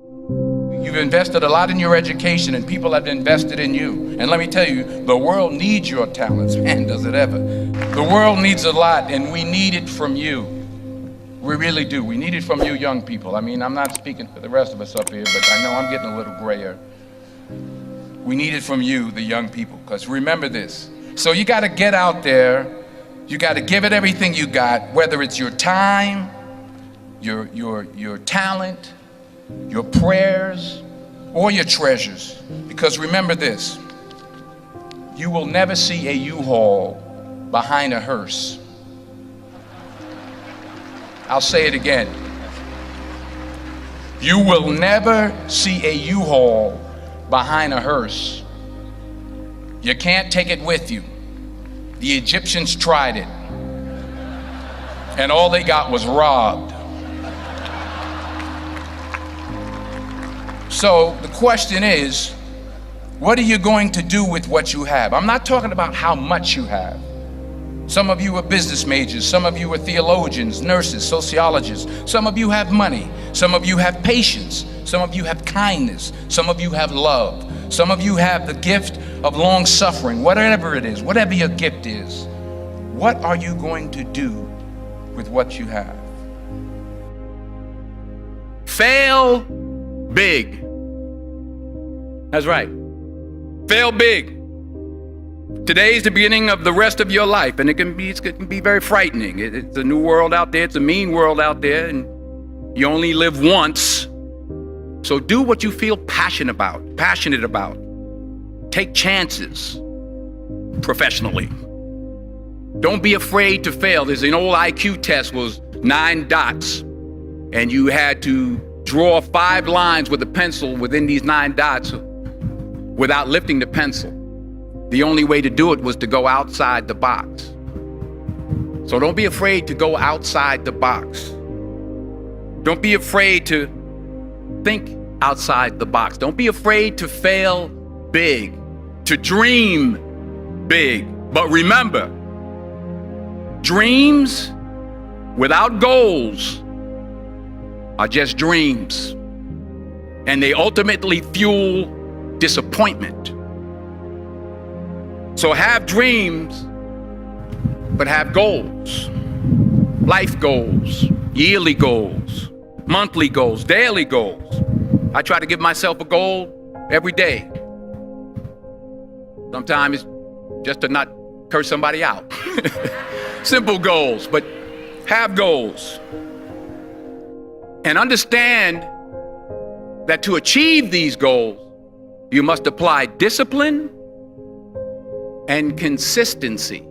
You've invested a lot in your education, and people have invested in you. And let me tell you, the world needs your talents. Man, does it ever. The world needs a lot, and we need it from you. We really do. We need it from you young people. I mean, I'm not speaking for the rest of us up here, but I know I'm getting a little grayer. We need it from you, the young people, because remember this. So you got to get out there. You got to give it everything you got, whether it's your time, your talent, your prayers, or your treasures. Because remember this, you will never see a U-Haul behind a hearse. I'll say it again. You will never see a U-Haul behind a hearse. You can't take it with you. The Egyptians tried it, and all they got was robbed. So the question is, what are you going to do with what you have? I'm not talking about how much you have. Some of you are business majors, some of you are theologians, nurses, sociologists. Some of you have money, some of you have patience, some of you have kindness, some of you have love, some of you have the gift of long suffering. Whatever it is, whatever your gift is, what are you going to do with what you have? Fail big. That's right. Fail big. Today's the beginning of the rest of your life, and it can be very frightening. It's a new world out there. It's a mean world out there, and you only live once. So do what you feel passionate about. Take chances professionally. Don't be afraid to fail. There's an old IQ test, was 9 dots, and you had to draw 5 lines with a pencil within these 9 dots without lifting the pencil. The only way to do it was to go outside the box. So don't be afraid to go outside the box. Don't be afraid to think outside the box. Don't be afraid to fail big, to dream big. But remember, dreams without goals are just dreams, and they ultimately fuel disappointment. So have dreams, but have goals. Life goals, yearly goals, monthly goals, daily goals. I try to give myself a goal every day. Sometimes it's just to not curse somebody out. Simple goals, but have goals. And understand that to achieve these goals, you must apply discipline and consistency.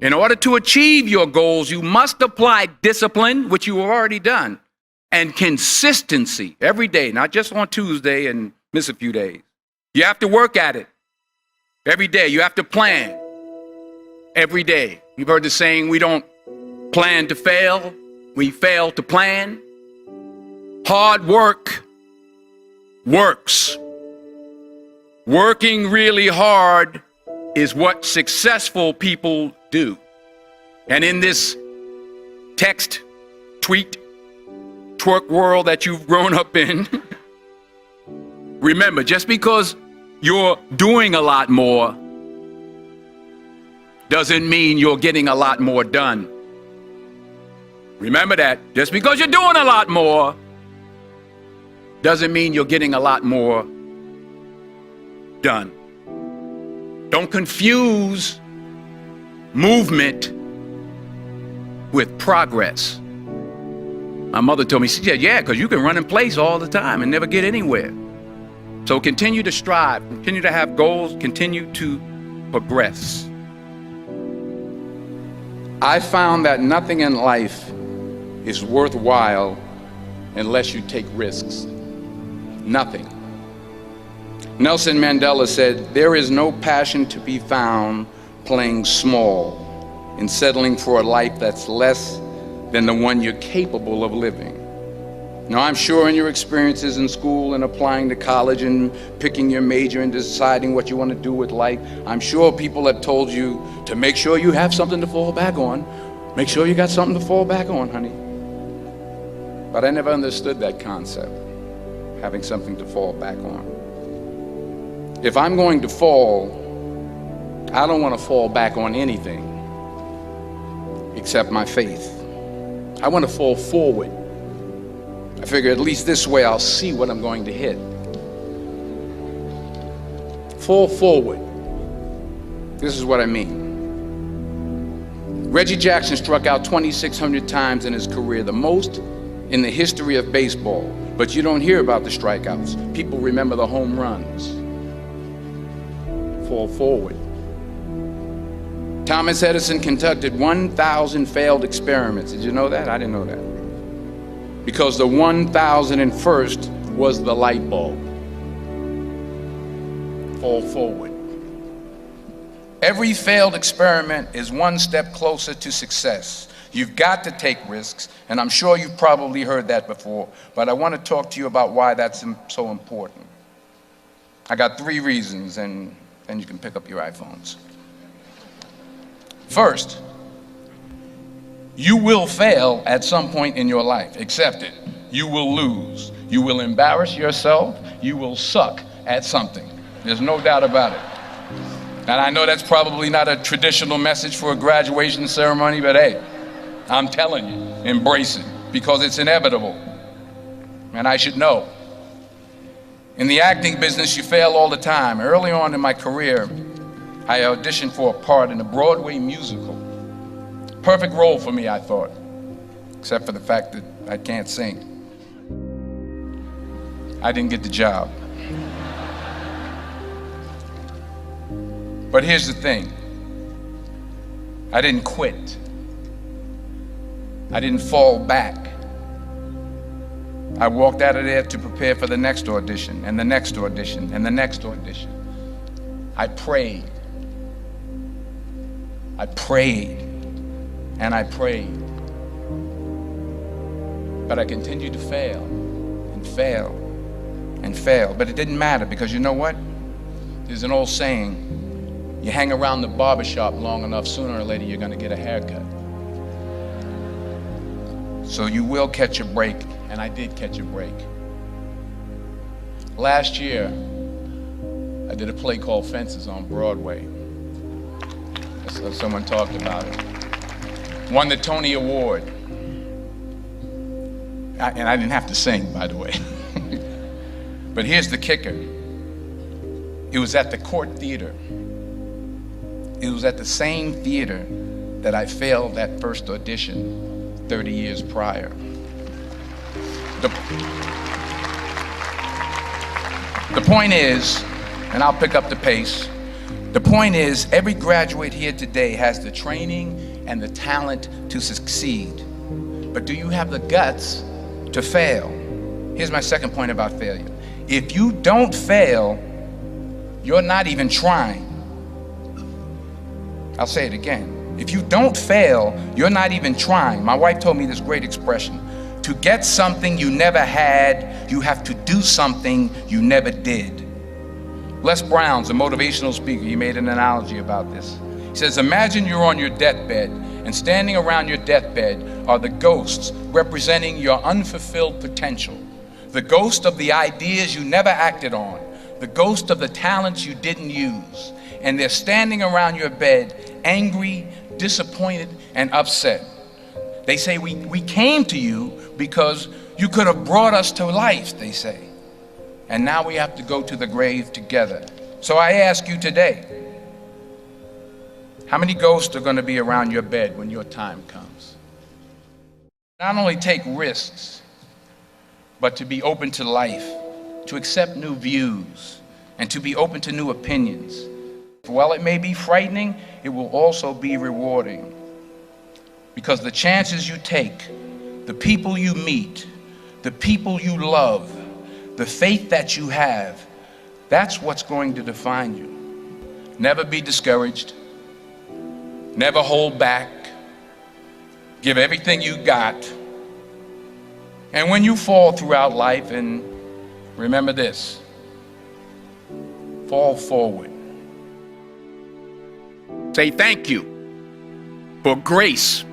In order to achieve your goals, you must apply discipline, which you have already done, and consistency every day, not just on Tuesday and miss a few days. You have to work at it every day. You have to plan every day. You've heard the saying, we don't plan to fail, we fail to plan. Hard work works. Working really hard is what successful people do. And in this text, tweet, twerk world that you've grown up in, remember, just because you're doing a lot more doesn't mean you're getting a lot more done. Remember that. Just because you're doing a lot more doesn't mean you're getting a lot more done. Don't confuse movement with progress. My mother told me, she said, yeah, because you can run in place all the time and never get anywhere. So continue to strive, continue to have goals, continue to progress. I found that nothing in life is worthwhile unless you take risks. Nothing. Nelson Mandela said, there is no passion to be found playing small and settling for a life that's less than the one you're capable of living. Now, I'm sure in your experiences in school and applying to college and picking your major and deciding what you want to do with life, I'm sure people have told you to make sure you have something to fall back on. Make sure you got something to fall back on, honey. But I never understood that concept, having something to fall back on. If I'm going to fall, I don't want to fall back on anything except my faith. I want to fall forward. I figure at least this way I'll see what I'm going to hit. Fall forward. This is what I mean. Reggie Jackson struck out 2,600 times in his career, the most in the history of baseball. But you don't hear about the strikeouts. People remember the home runs. Fall forward. Thomas Edison conducted 1,000 failed experiments. Did you know that? I didn't know that. Because the 1,001st was the light bulb. Fall forward. Every failed experiment is one step closer to success. You've got to take risks, and I'm sure you've probably heard that before, but I want to talk to you about why that's so important. I got 3 reasons, and then you can pick up your iPhones. First, you will fail at some point in your life. Accept it. You will lose. You will embarrass yourself. You will suck at something. There's no doubt about it. And I know that's probably not a traditional message for a graduation ceremony, but hey, I'm telling you, embrace it, because it's inevitable. And I should know. In the acting business, you fail all the time. Early on in my career, I auditioned for a part in a Broadway musical. Perfect role for me, I thought, except for the fact that I can't sing. I didn't get the job. But here's the thing. I didn't quit. I didn't fall back. I walked out of there to prepare for the next audition, and the next audition, and the next audition. I prayed. I prayed, and I prayed. But I continued to fail, and fail, and fail. But it didn't matter, because you know what? There's an old saying, you hang around the barbershop long enough, sooner or later you're going to get a haircut. So you will catch a break, and I did catch a break. Last year, I did a play called Fences on Broadway. Someone talked about it. Won the Tony Award. And I didn't have to sing, by the way. But here's the kicker. It was at the Court Theater. It was at the same theater that I failed that first audition 30 years prior. The point is, and I'll pick up the pace, the point is, every graduate here today has the training and the talent to succeed. But do you have the guts to fail? Here's my second point about failure. If you don't fail, you're not even trying. I'll say it again. If you don't fail, you're not even trying. My wife told me this great expression. To get something you never had, you have to do something you never did. Les Brown's a motivational speaker. He made an analogy about this. He says, imagine you're on your deathbed, and standing around your deathbed are the ghosts representing your unfulfilled potential. The ghost of the ideas you never acted on. The ghost of the talents you didn't use. And they're standing around your bed, angry, disappointed, and upset. They say, we came to you because you could have brought us to life, they say. And now we have to go to the grave together. So I ask you today, how many ghosts are going to be around your bed when your time comes? Not only take risks, but to be open to life, to accept new views, and to be open to new opinions. While it may be frightening, it will also be rewarding. Because the chances you take, the people you meet, the people you love, the faith that you have, that's what's going to define you. Never be discouraged. Never hold back. Give everything you got. And when you fall throughout life, and remember this, fall forward. Say thank you for grace.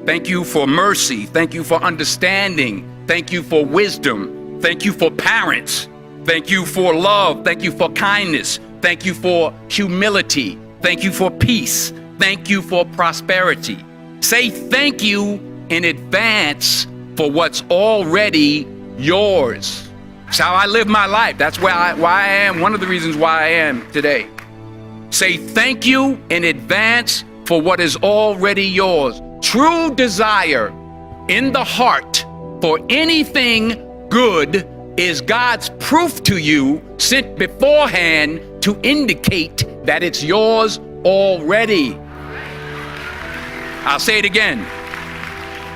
Thank you for mercy. Thank you for understanding. Thank you for wisdom. Thank you for parents. Thank you for love. Thank you for kindness. Thank you for humility. Thank you for peace. Thank you for prosperity. Say thank you in advance for what's already yours. That's how I live my life. That's why I am, one of the reasons why I am today. Say thank you in advance for what is already yours. True desire in the heart for anything good is God's proof to you sent beforehand to indicate that it's yours already. I'll say it again.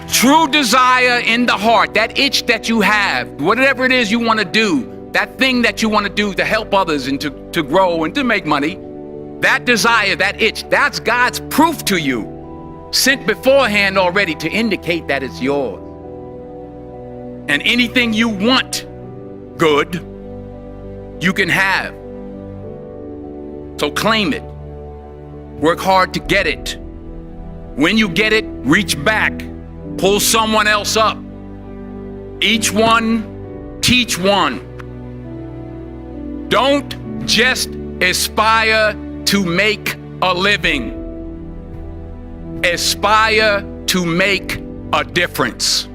True desire in the heart, that itch that you have, whatever it is you want to do, that thing that you want to do to help others and to grow and to make money, that desire, that itch, that's God's proof to you, sent beforehand already to indicate that it's yours. And anything you want good, you can have. So claim it. Work hard to get it. When you get it, reach back. Pull someone else up. Each one, teach one. Don't just aspire to make a living. Aspire to make a difference.